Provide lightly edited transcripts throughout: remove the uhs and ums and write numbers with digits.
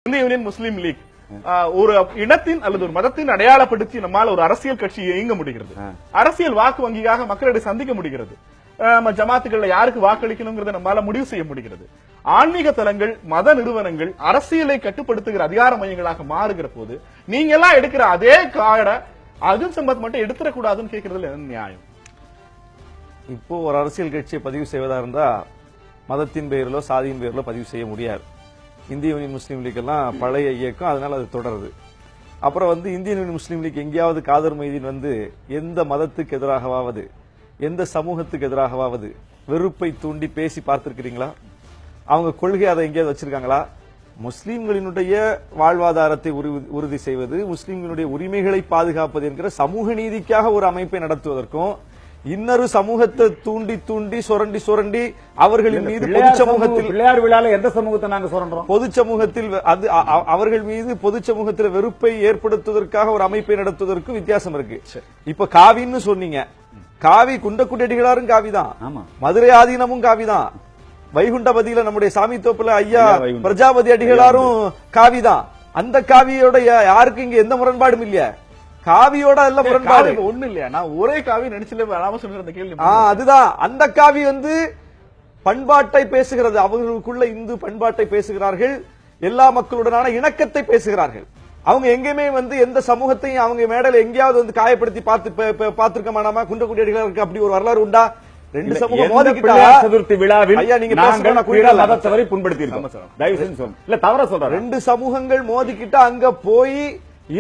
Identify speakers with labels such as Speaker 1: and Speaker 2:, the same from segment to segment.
Speaker 1: இந்திய யூனியன் முஸ்லீம் லீக் ஒரு இனத்தின் அல்லது ஒரு மதத்தின் அடையாளப்படுத்தி நம்மால் ஒரு அரசியல் கட்சி இயங்க முடிகிறது. அரசியல் வாக்கு வங்கியாக மக்களிடையே சந்திக்க முடிகிறது. ஜமாத்துகள்ல யாருக்கு வாக்களிக்கணுங்கிறத நம்மால முடிவு செய்ய முடிகிறது. ஆன்மீக தலங்கள், மத நிறுவனங்கள் அரசியலை கட்டுப்படுத்துகிற அதிகார மையங்களாக மாறுகிற போது நீங்க எல்லாம் எடுக்கிற அதே காட அர்ஜுன் சம்பத் மட்டும் எடுத்துடக்கூடாதுன்னு கேட்கறதுல என்ன நியாயம்?
Speaker 2: இப்போ ஒரு அரசியல் கட்சியை பதிவு செய்வதா இருந்தா மதத்தின் பெயரிலோ சாதியின் பெயரிலோ பதிவு செய்ய முடியாது. இந்திய யூனியன் முஸ்லீம் லீக் எல்லாம் பழைய இயக்கம், அதனால அது தொடருது. அப்புறம் இந்தியன் யூனியன் முஸ்லீம் லீக் எங்கேயாவது காதர் மைதீன் எந்த மதத்துக்கு எதிராகவாவது எந்த சமூகத்துக்கு எதிராகவாவது வெறுப்பை தூண்டி பேசி பார்த்திருக்கிறீங்களா? அவங்க கொள்கை அதை எங்கேயாவது வச்சிருக்காங்களா? முஸ்லீம்களினுடைய வாழ்வாதாரத்தை உறுதி செய்வது, முஸ்லீம்களுடைய உரிமைகளை பாதுகாப்பது என்கிற சமூக நீதிக்காக ஒரு அமைப்பை நடத்துவதற்கும் இன்னொரு சமூகத்தை தூண்டி தூண்டி சுரண்டி அவர்களின் மீது பொது சமூகத்தில்
Speaker 3: பிள்ளையார் விழால எந்த சமூகத்தை நாங்க சுரண்டோம்?
Speaker 2: பொது சமூகத்தில் அது அவர்கள் மீது பொது சமூகத்தில் வெறுப்பை ஏற்படுத்துவதற்காக ஒரு அமைப்பை நடத்துவதற்கு வித்தியாசம் இருக்கு. இப்ப காவின்னு சொன்னீங்க, காவி குண்டக்குடி அடிகளாரும் காவிதான், மதுரை ஆதீனமும் காவிதான், வைகுண்டபதியில நம்முடைய சாமி தோப்புல ஐயா பிரஜாபதி அடிகளாரும் காவிதான். அந்த காவியோட யாருக்கு இங்க எந்த முரண்பாடும் இல்லையா? காவியோட எல்லாம் முரண்பாடு
Speaker 1: ஒண்ணு இல்லையா? நான் ஒரே காவி நினைச்சல கேள்வி
Speaker 2: அதுதான். அந்த காவி பண்பாட்டை பேசுகிறது, அவர்களுக்குள்ள இந்து பண்பாட்டை பேசுகிறார்கள், எல்லா மக்களுடனான இணக்கத்தை பேசுகிறார்கள். அவங்க எங்கேயுமே எந்த சமூகத்தையும் அவங்க மேடையில எங்கேயாவது காயப்படுத்தி பார்த்திருக்க மாட்டாமா? குண்டக்குடி அடிகளுக்கு அப்படி ஒரு வரலாறு உண்டா? ரெண்டு சமூகம்
Speaker 3: சதுர்த்தி விழாவில் மதத்தவரை புண்படுத்தி இருக்கோம்.
Speaker 2: ரெண்டு சமூகங்கள் மோதிக்கிட்டா அங்க போய்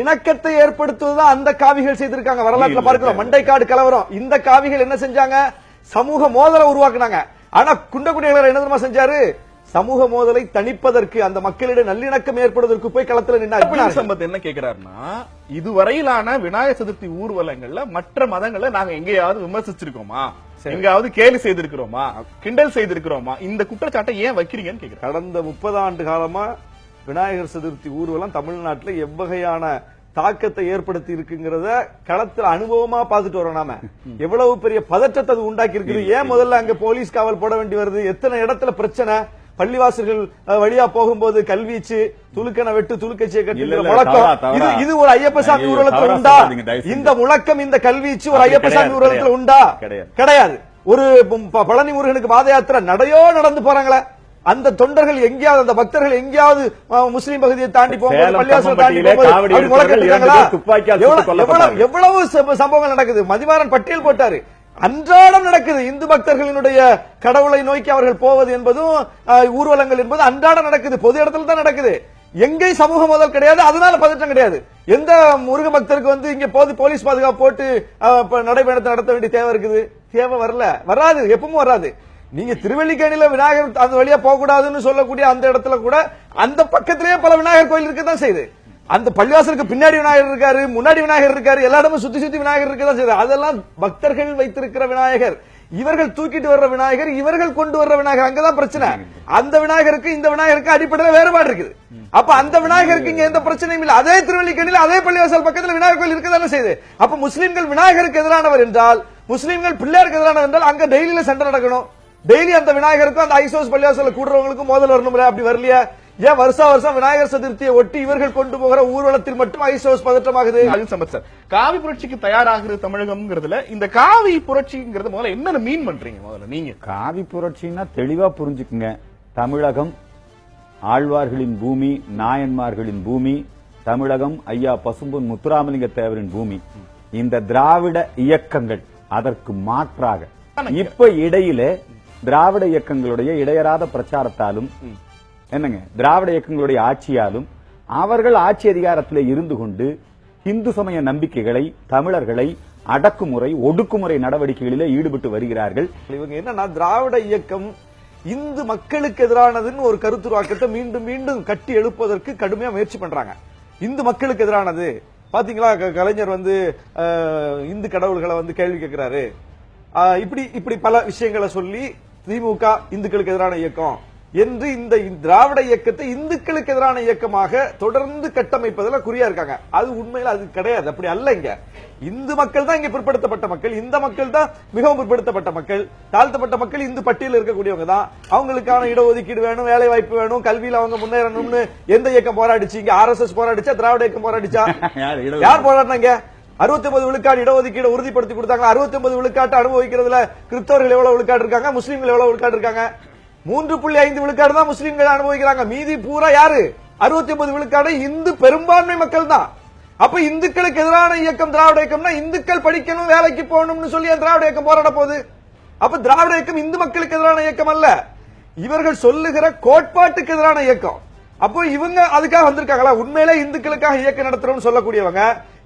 Speaker 2: இணக்கத்தை ஏற்படுத்துவதுதான் அந்த காவிகள் செய்திருக்காங்க. வரலாற்றுல பார்க்கிறோம். மண்டைக்காடு கலவரம், இந்த காவிகள் என்ன செஞ்சாங்க? சமூக மோதலை உருவாக்குனாங்க. ஆனா குண்டக்குடியாளர் என்ன தெரியுமா செஞ்சாரு? சமூக மோதலை தணிப்பதற்கு, அந்த மக்களிடையே நல்லிணக்கம் ஏற்படுவதற்கு போய் களத்துல நின்னார்.
Speaker 1: சம்பத் என்ன கேட்கிறாருன்னா, இதுவரையிலான விநாயகர் சதுர்த்தி ஊர்வலங்கள்ல மற்ற மதங்களை நாங்க எங்கேயாவது விமர்சிச்சிருக்கோமா, எங்காவது கேலி செய்திருக்கிறோமா, கிண்டல் செய்திருக்கிறோமா? இந்த குற்றச்சாட்டை ஏன் வைக்கிறீங்கன்னு கேட்கிறேன்.
Speaker 2: கடந்த 30 ஆண்டு காலமா விநாயகர் சதுர்த்தி ஊர்வலம் தமிழ்நாட்டில் எவ்வகையான தாக்கத்தை ஏற்படுத்தி இருக்குங்கிறத களத்துல அனுபவமா பார்த்துட்டு வரோம். நாம எவ்வளவு பெரிய பதற்றத்தை அது உண்டாக்கி இருக்குது. ஏன் முதல்ல அங்க போலீஸ் காவல் போட வேண்டி வருது? எத்தனை இடத்துல பிரச்சனை? பள்ளிவாசல்கள் வழியா போகும்போது கல்வீச்சு, துலுக்கனை வெட்டு, துலுக்கச்சியை கட்டுகிற முழக்கம், இது ஒரு ஐயப்பசாமி ஊர்வலத்தில் உண்டா? இந்த முழக்கம், இந்த கல்வீச்சு ஒரு ஐயப்பசாமி ஊர்வலத்தில் உண்டா? கிடையாது. ஒரு பழனி முருகனுக்கு பாத யாத்திரை நடையோ நடந்து போறாங்களே, அந்த தொண்டர்கள் எங்கேயாவது, அந்த பக்தர்கள் எங்கேயாவது முஸ்லீம் பகுதியை தாண்டி போகும்போது, பள்ளிவாசல் தாண்டி போகும்போது எவ்வளவு சம்பவங்கள் நடக்குது? மதிவாரன் பட்டியல் போட்டாரு. அன்றாடம் நடக்குது. இந்து பக்தர்களினுடைய கடவுளை நோக்கி அவர்கள் போவது என்பதும் ஊர்வலங்கள் என்பது அன்றாடம் நடக்குது. பொது இடத்துல தான் நடக்குது. எங்கேயும் சமூக மோதல் கிடையாது, அதனால பதற்றம் கிடையாது. எந்த முருக பக்தருக்கு இங்க போலீஸ் பாதுகாப்பு போட்டு நடைபயணத்தை நடத்த வேண்டிய தேவை இருக்குது? தேவை வராது, எப்பவும் வராது. நீங்க திருவல்லிக்கேணியில விநாயகர் அந்த வழியா போக கூடாதுன்னு சொல்லக்கூடிய அந்த இடத்துல கூட அந்த பக்கத்திலேயே பல விநாயகர் கோயில் இருக்கதான் செய்யுது. அந்த பள்ளிவாசலுக்கு பின்னாடி விநாயகர் இருக்காரு, முன்னாடி விநாயகர் இருக்காரு, எல்லா இடமும் சுத்தி சுத்தி விநாயகர் இருக்கதான் செய்யுது. அதெல்லாம் பக்தர்கள் வைத்திருக்கிற விநாயகர். இவர்கள் தூக்கிட்டு வர்ற விநாயகர், இவர்கள் கொண்டு வர்ற விநாயகர், அங்கதான் பிரச்சனை. அந்த விநாயகருக்கு இந்த விநாயகருக்கு அடிப்படையில் வேறுபாடு இருக்குது. அப்ப அந்த விநாயகருக்கு இங்க எந்த பிரச்சனையும் இல்லை. அதே திருவல்லிக்கேணியில் அதே பள்ளிவாசல் பக்கத்தில் விநாயகர் கோயில் இருக்கதானே செய்யுது. அப்ப முஸ்லீம்கள் விநாயகருக்கு எதிரானவர் என்றால், முஸ்லீம்கள் பிள்ளையாருக்கு எதிரானவர் என்றால் அங்க டெய்லியில சண்டை நடக்கணும். டெய்லி அந்த விநாயகருக்கும் அந்த ஐசோஸ் பள்ளிவாசல் கூடுறவங்களுக்கும் மோதல் வரணும். அப்படி வரலையா? ஏன் வருஷம் விநாயகர் சதுர்த்தியை ஒட்டி இவர்கள் கொண்டு போகிற ஊர்வலத்தில் மட்டும் ஐசோஸ் பதற்றமாகுது?
Speaker 1: சார், காவி புரட்சிக்கு தயாராகிறது தமிழகம்ங்கிறதுல இந்த காவி புரட்சிங்கிறது முதல்ல என்ன மீன் பண்றீங்க? முதல்ல நீங்க
Speaker 3: காவி புரட்சின்னா தெளிவா புரிஞ்சுக்குங்க. தமிழகம் ஆழ்வார்களின் பூமி, நாயன்மார்களின் பூமி. தமிழகம் ஐயா பசும்பொன் முத்துராமலிங்க தேவரின் பூமி. இந்த திராவிட இயக்கங்கள் அதற்கு மாற்றாக இப்ப இடையில திராவிட இயக்கங்களுடைய இடையறாத பிரச்சாரத்தாலும் திராவிட இயக்கங்களுடைய ஆட்சியாலும் அவர்கள் ஆட்சி அதிகாரத்தில் இருந்து கொண்டு இந்து சமய நம்பிக்கைகளை, தமிழர்களை அடக்குமுறை, ஒடுக்குமுறை நடவடிக்கைகளிலே ஈடுபட்டு வருகிறார்கள்.
Speaker 2: இவங்க என்னன்னா, திராவிட இயக்கம் இந்து மக்களுக்கு எதிரானதுன்னு ஒரு கருத்துருவாக்கத்தை மீண்டும் மீண்டும் கட்டி எழுப்பதற்கு கடுமையா முயற்சி பண்றாங்க. இந்து மக்களுக்கு எதிரானது பாத்தீங்களா? கலைஞர் இந்து கடவுள்களை கேள்வி கேட்கிறாரு. இப்படி பல விஷயங்களை சொல்லி திமுக இந்துக்களுக்கு எதிரான இயக்கம், என்று இந்த திராவிட இயக்கத்தை இந்துக்களுக்கு எதிரான இயக்கமாக தொடர்ந்து கட்டமைப்பதில் குறியா இருக்காங்க. அது உண்மையில அது கிடையாது, அப்படி அல்ல. இங்க இந்து மக்கள் தான் இங்க பிற்படுத்தப்பட்ட மக்கள், இந்த மக்கள் தான் மிகவும் பிற்படுத்தப்பட்ட மக்கள், தாழ்த்தப்பட்ட மக்கள் இந்து பட்டியலில் இருக்கக்கூடியவங்க தான். அவங்களுக்கான இடஒதுக்கீடு வேணும், வேலை வாய்ப்பு வேணும், கல்வியில அவங்க முன்னேறணும்னு எந்த இயக்கம் போராடிச்சு? இங்க RSS போராடிச்சா, திராவிட இயக்கம் போராடிச்சா? யார் போராடினாங்க? 69 விழுக்காடு இடஒதுக்கீடு உறுதிப்படுத்தி கொடுத்தாங்க. 69 விழுக்காட்டு அனுபவிக்கிறதுல கிறிஸ்தவர்கள் எவ்வளவு விழுக்காடு இருக்காங்க, முஸ்லீம்கள் எவ்வளவு விழுக்காடு இருக்காங்க? 3.5 விழுக்காடு தான் முஸ்லீம்கள் அனுபவிக்கிறாங்க. மீதி பூரா யாரு? 69 விழுக்காடு இந்து பெரும்பான்மை மக்கள் தான். அப்ப இந்துக்களுக்கு எதிரான இயக்கம் திராவிட இயக்கம்னா இந்துக்கள் படிக்கணும், வேலைக்கு போகணும்னு சொல்லி திராவிட இயக்கம் போராட போகுது. அப்ப திராவிட இயக்கம் இந்து மக்களுக்கு எதிரான இயக்கம் அல்ல, இவர்கள் சொல்லுகிற கோட்பாட்டுக்கு எதிரான இயக்கம். அப்போ இவங்க அதுக்காக வந்திருக்காங்களா? உண்மையிலே இந்துக்களுக்காக இயக்கம் நடத்துறோம்னு சொல்லக்கூடியவங்க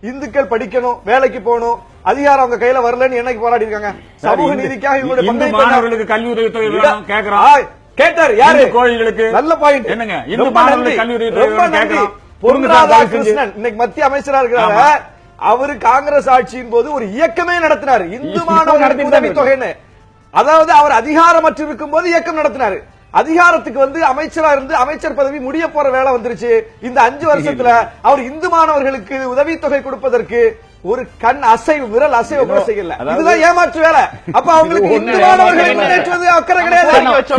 Speaker 2: இந்துக்கள் படிக்கணும், வேலைக்கு போகணும், அதிகாரம் அவங்க கையில வரலன்னு என்னைக்கு போராடி இருக்காங்க? சமூக நீதிக்காக இவங்களுடைய
Speaker 4: மாணவர்களுக்கு கல்வி உதவித்தொகை கேட்கிறோம்.
Speaker 2: கேட்டார் யாரு?
Speaker 4: கோயில்களுக்கு.
Speaker 2: நல்ல பாயிண்ட்.
Speaker 4: என்னங்க இந்து மாணவர்களுக்கு கல்வி உதவித்தொகை கேட்கிறோம்.
Speaker 2: பொன்ராதாகிருஷ்ணன் இன்னைக்கு மத்திய அமைச்சரா இருக்கிறாரு. அவரு காங்கிரஸ் ஆட்சியின் போது ஒரு இயக்கமே நடத்தினார், இந்து மாணவர்களுக்கு உதவித்தொகைன்னு. அதாவது அவர் அதிகாரமற்று இருக்கும் போது இயக்கம் நடத்தினாரு. அதிகாரத்துக்கு வந்து அமைச்சரா இருந்து அமைச்சர் பதவி முடிய போற வேலை வந்துருச்சு. இந்த 5 வருஷத்துல அவர் இந்து மாணவர்களுக்கு உதவித்தொகை கொடுப்பதற்கு ஒரு கண் அசைவு, விரல் அசைவு கூட செய்யல. இதுதான் ஏமாற்று வேலை. அப்ப அவங்களுக்கு இந்து மாணவர்களை முன்னேற்றுவது அக்கறை கிடையாது.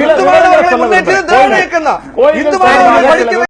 Speaker 2: இந்து மாணவர்களை முன்னேற்றுவது திராவிட இயக்கம் தான். இந்து மாணவர்களை படிக்க